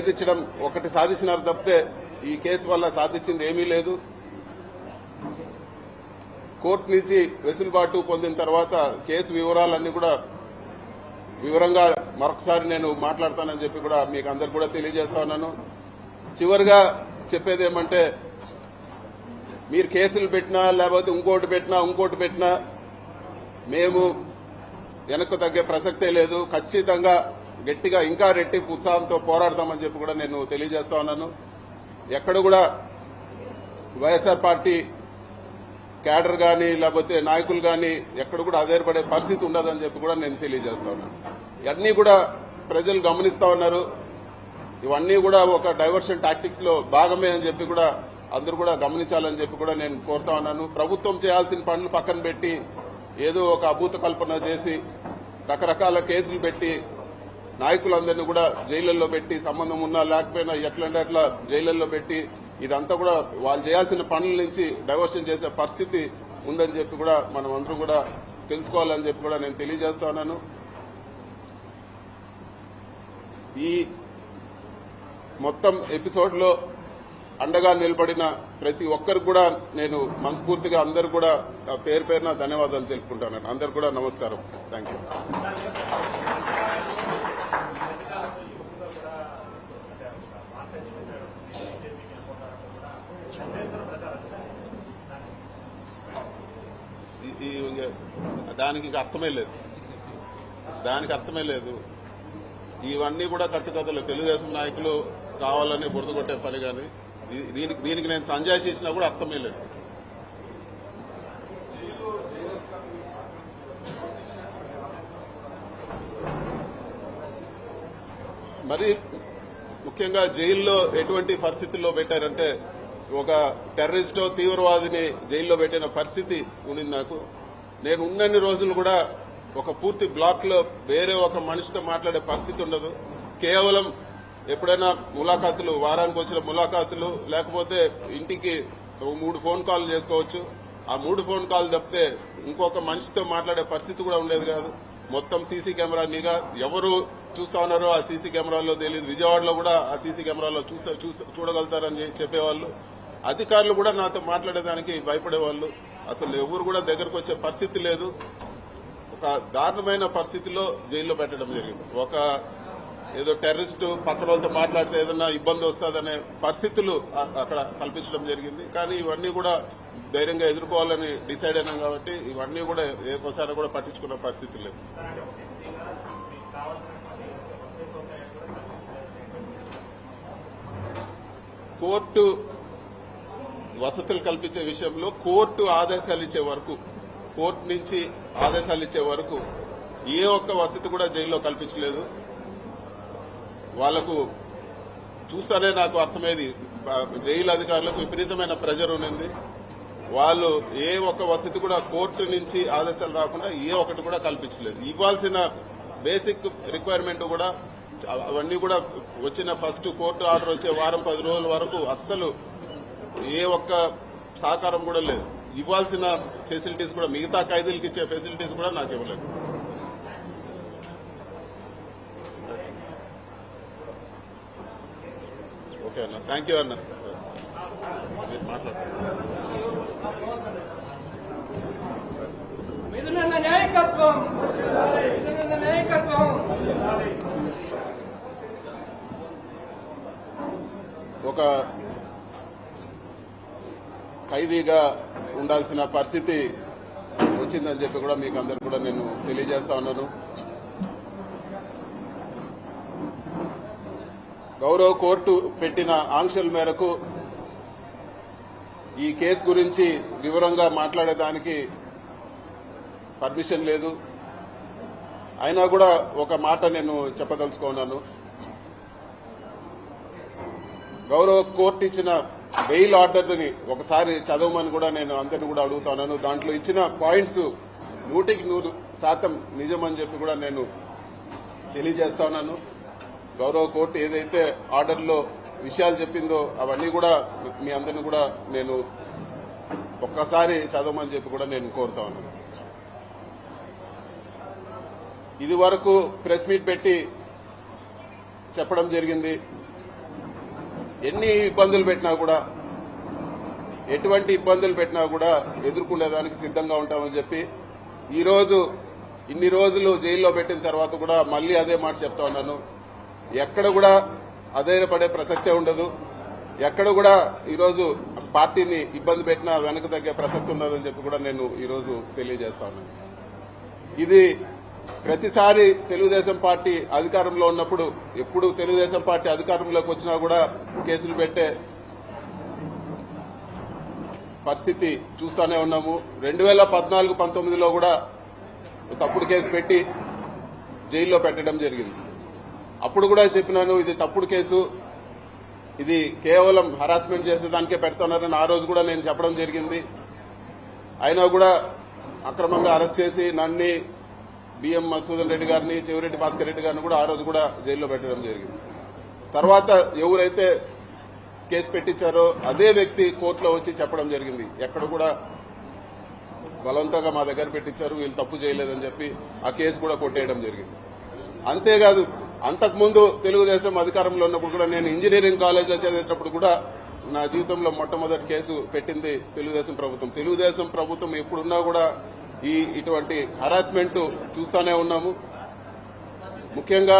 గద్దెదించడం ఒకటి సాధించినారు తప్పితే ఈ కేసు వల్ల సాధించింది ఏమీ లేదు. కోర్టు నుంచి వెసులుబాటు పొందిన తర్వాత కేసు వివరాలన్నీ కూడా వివరంగా మరొకసారి నేను మాట్లాడతానని చెప్పి కూడా మీకు అందరు కూడా తెలియజేస్తా ఉన్నాను. చివరిగా చెప్పేది ఏమంటే, మీరు కేసులు పెట్టినా లేకపోతే ఇంకోటి పెట్టినా మేము వెనక్కు తగ్గే ప్రసక్తే లేదు. ఖచ్చితంగా గట్టిగా ఇంకా రెట్టింపు ఉత్సాహంతో పోరాడతామని చెప్పి కూడా నేను తెలియజేస్తా ఉన్నాను. ఎక్కడ కూడా వైఎస్ఆర్ పార్టీ క్యాడర్ కానీ లేకపోతే నాయకులు కానీ ఎక్కడ కూడా ఆధారపడే పరిస్థితి ఉండదని చెప్పి కూడా నేను తెలియజేస్తా ఉన్నాను. ఇవన్నీ కూడా ప్రజలు గమనిస్తా ఉన్నారు. ఇవన్నీ కూడా ఒక డైవర్షన్ టాక్టిక్స్ లో భాగమే అని చెప్పి కూడా అందరూ కూడా గమనించాలని చెప్పి కూడా నేను కోరుతా ఉన్నాను. ప్రభుత్వం చేయాల్సిన పనులు పక్కన పెట్టి ఏదో ఒక అభూత కల్పన చేసి రకరకాల కేసులు పెట్టి నాయకులందరినీ కూడా జైళ్లలో పెట్టి సంబంధం ఉన్నా లేకపోయినా ఎట్లంటే అట్లా జైళ్లలో పెట్టి ఇదంతా కూడా వాళ్ళు చేయాల్సిన పనుల నుంచి డైవర్షన్ చేసే పరిస్థితి ఉందని చెప్పి కూడా మనం అందరం కూడా తెలుసుకోవాలని చెప్పి కూడా నేను తెలియజేస్తా ఉన్నాను. ఈ మొత్తం ఎపిసోడ్ లో అండగా నిలబడిన ప్రతి ఒక్కరికి కూడా నేను మనస్ఫూర్తిగా అందరు కూడా పేరు పేరున ధన్యవాదాలు తెలుపుకుంటాను. అందరు కూడా నమస్కారం. Thank you. దానికి అర్థమే లేదు. ఇవన్నీ కూడా కట్టుకథలు. తెలుగుదేశం నాయకులు కావాలని బురద కొట్టే పని కానీ దీనికి నేను సంజయ్ చేసినా కూడా అర్థమే లేదు. మరి ముఖ్యంగా జైల్లో ఎటువంటి పరిస్థితుల్లో పెట్టారంటే, ఒక టెర్రరిస్టో తీవ్రవాదిని జైల్లో పెట్టిన పరిస్థితి ఉండింది నాకు. నేను ఉన్నన్ని రోజులు కూడా ఒక పూర్తి బ్లాక్ లో వేరే ఒక మనిషితో మాట్లాడే పరిస్థితి ఉండదు. కేవలం ఎప్పుడైనా ములాఖాతులు, వారానికి వచ్చిన ములాఖాతులు, లేకపోతే ఇంటికి 3 ఫోన్ కాల్ చేసుకోవచ్చు. ఆ 3 ఫోన్ కాల్ తప్పితే ఇంకొక మనిషితో మాట్లాడే పరిస్థితి కూడా ఉండేది కాదు. మొత్తం సీసీ కెమెరా నిఘా. ఎవరు చూస్తా ఉన్నారో ఆ సీసీ కెమెరాలో తెలియదు. విజయవాడలో కూడా ఆ సీసీ కెమెరాలో చూడగలుగుతారని చెప్పేవాళ్ళు. అధికారులు కూడా నాతో మాట్లాడేదానికి భయపడేవాళ్ళు. అసలు ఎవరు కూడా దగ్గరకు వచ్చే పరిస్థితి లేదు. ఒక దారుణమైన పరిస్థితిలో జైల్లో పెట్టడం జరిగింది. ఒక ఏదో టెర్రరిస్టు పక్కన వాళ్ళతో మాట్లాడితే ఏదన్నా ఇబ్బంది వస్తుందనే పరిస్థితులు అక్కడ కల్పించడం జరిగింది. కానీ ఇవన్నీ కూడా ధైర్యంగా ఎదుర్కోవాలని డిసైడ్ అయినాం కాబట్టి ఇవన్నీ కూడా ఏకోసారి కూడా పట్టించుకున్న పరిస్థితి లేదు. కోర్టు వసతులు కల్పించే విషయంలో కోర్టు ఆదేశాలు ఇచ్చే వరకు, కోర్టు నుంచి ఆదేశాలు ఇచ్చే వరకు ఏ ఒక్క వసతి కూడా జైల్లో కల్పించలేదు. వాళ్లకు చూస్తానే నాకు అర్థమైంది, జైలు అధికారులకు విపరీతమైన ప్రెజర్ ఉన్నది. వాళ్ళు ఏ ఒక్క వసతి కూడా కోర్టు నుంచి ఆదేశాలు రాకుండా ఏ ఒక్కటి కూడా కల్పించలేదు. ఇవ్వాల్సిన బేసిక్ రిక్వైర్మెంట్ కూడా అవన్నీ కూడా వచ్చిన ఫస్ట్ కోర్టు ఆర్డర్ వచ్చే వారం 10 రోజుల వరకు అస్సలు ఏ ఒక్క సహకారం కూడా లేదు. ఇవ్వాల్సిన ఫెసిలిటీస్ కూడా, మిగతా ఖైదీలకు ఇచ్చే ఫెసిలిటీస్ కూడా నాకు ఇవ్వలేదు. ఓకే అన్న, థ్యాంక్ యూ అన్న. మీరు మాట్లాడండి. ఒక ఖైదీగా ఉండాల్సిన పరిస్థితి వచ్చిందని చెప్పి కూడా మీకు అందరు కూడా నేను తెలియజేస్తా ఉన్నాను. గౌరవ కోర్టు పెట్టిన ఆంక్షల మేరకు ఈ కేసు గురించి వివరంగా మాట్లాడేదానికి పర్మిషన్ లేదు. అయినా కూడా ఒక మాట నేను చెప్పదలుచుకున్నాను. గౌరవ కోర్టు ఇచ్చిన బెయిల్ ఆర్డర్ని ఒకసారి చదవమని కూడా నేను అందరిని కూడా అడుగుతున్నాను. దాంట్లో ఇచ్చిన పాయింట్స్ 100% నిజమని చెప్పి కూడా నేను తెలియజేస్తా ఉన్నాను. గౌరవ కోర్టు ఏదైతే ఆర్డర్లో విషయాలు చెప్పిందో అవన్నీ కూడా మీ అందరిని కూడా నేను ఒక్కసారి చదవమని చెప్పి కూడా నేను కోరుతా ఉన్నాను. ఇది వరకు ప్రెస్ మీట్ పెట్టి చెప్పడం జరిగింది. ఎన్ని ఇబ్బందులు పెట్టినా కూడా, ఎటువంటి ఇబ్బందులు పెట్టినా కూడా ఎదుర్కొనేదానికి సిద్ధంగా ఉంటామని చెప్పి ఈరోజు ఇన్ని రోజులు జైల్లో పెట్టిన తర్వాత కూడా మళ్లీ అదే మాట చెప్తా ఉన్నాను. ఎక్కడ కూడా అధైర్యపడే ప్రసక్తే ఉండదు. ఎక్కడ కూడా ఈరోజు పార్టీని ఇబ్బంది పెట్టినా వెనక తగ్గే ప్రసక్తి ఉండదని చెప్పి కూడా నేను ఈరోజు తెలియజేస్తా ఉన్నాను. ఇది ప్రతిసారి తెలుగుదేశం పార్టీ అధికారంలో ఉన్నప్పుడు, ఎప్పుడు తెలుగుదేశం పార్టీ అధికారంలోకి వచ్చినా కూడా కేసులు పెట్టే పరిస్థితి చూస్తూనే ఉన్నాము. 2014-19లో కూడా తప్పుడు కేసు పెట్టి జైల్లో పెట్టడం జరిగింది. అప్పుడు కూడా చెప్పినాను, ఇది తప్పుడు కేసు, ఇది కేవలం హరాస్మెంట్ చేసేదానికే పెడుతున్నారని ఆ రోజు కూడా నేను చెప్పడం జరిగింది. అయినా కూడా అక్రమంగా అరెస్ట్ చేసి నన్ను, బిఎం మధుసూదన్ రెడ్డి గారిని, చెవిరెడ్డి భాస్కర్ రెడ్డి గారిని కూడా ఆ రోజు కూడా జైల్లో పెట్టడం జరిగింది. తర్వాత ఎవరైతే కేసు పెట్టించారో అదే వ్యక్తి కోర్టులో వచ్చి చెప్పడం జరిగింది, ఎక్కడ కూడా బలవంతంగా మా దగ్గర పెట్టించారు, వీళ్ళు తప్పు చేయలేదని చెప్పి ఆ కేసు కూడా కొట్టేయడం జరిగింది. అంతేకాదు, అంతకుముందు తెలుగుదేశం అధికారంలో ఉన్నప్పుడు కూడా నేను ఇంజనీరింగ్ కాలేజ్లో చదివేటప్పుడు కూడా నా జీవితంలో మొట్టమొదటి కేసు పెట్టింది తెలుగుదేశం ప్రభుత్వం. తెలుగుదేశం ప్రభుత్వం ఎప్పుడున్నా కూడా ఇటువంటి హరాస్మెంట్ చూస్తూనే ఉన్నాము. ముఖ్యంగా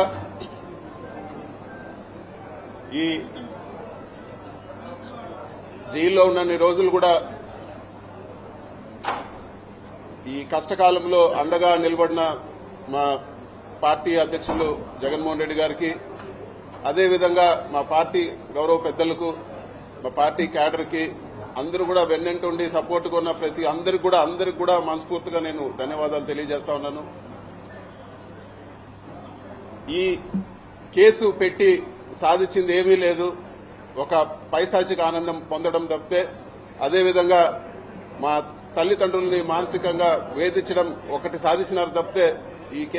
ఈ జైల్లో ఉన్నన్ని రోజులు కూడా ఈ కష్టకాలంలో అండగా నిలబడిన మా పార్టీ అధ్యక్షులు జగన్మోహన్ రెడ్డి గారికి, అదేవిధంగా మా పార్టీ గౌరవ పెద్దలకు, మా పార్టీ క్యాడర్కి అందరూ కూడా వెన్నంటుండి సపోర్ట్గా ఉన్న ప్రతి అందరికి కూడా మనస్ఫూర్తిగా నేను ధన్యవాదాలు తెలియజేస్తా ఉన్నాను. ఈ కేసు పెట్టి సాధించింది ఏమీ లేదు, ఒక పైశాచిక ఆనందం పొందడం తప్పితే, అదేవిధంగా మా తల్లిదండ్రుల్ని మానసికంగా వేధించడం ఒకటి సాధించినారు తప్పితే ఈ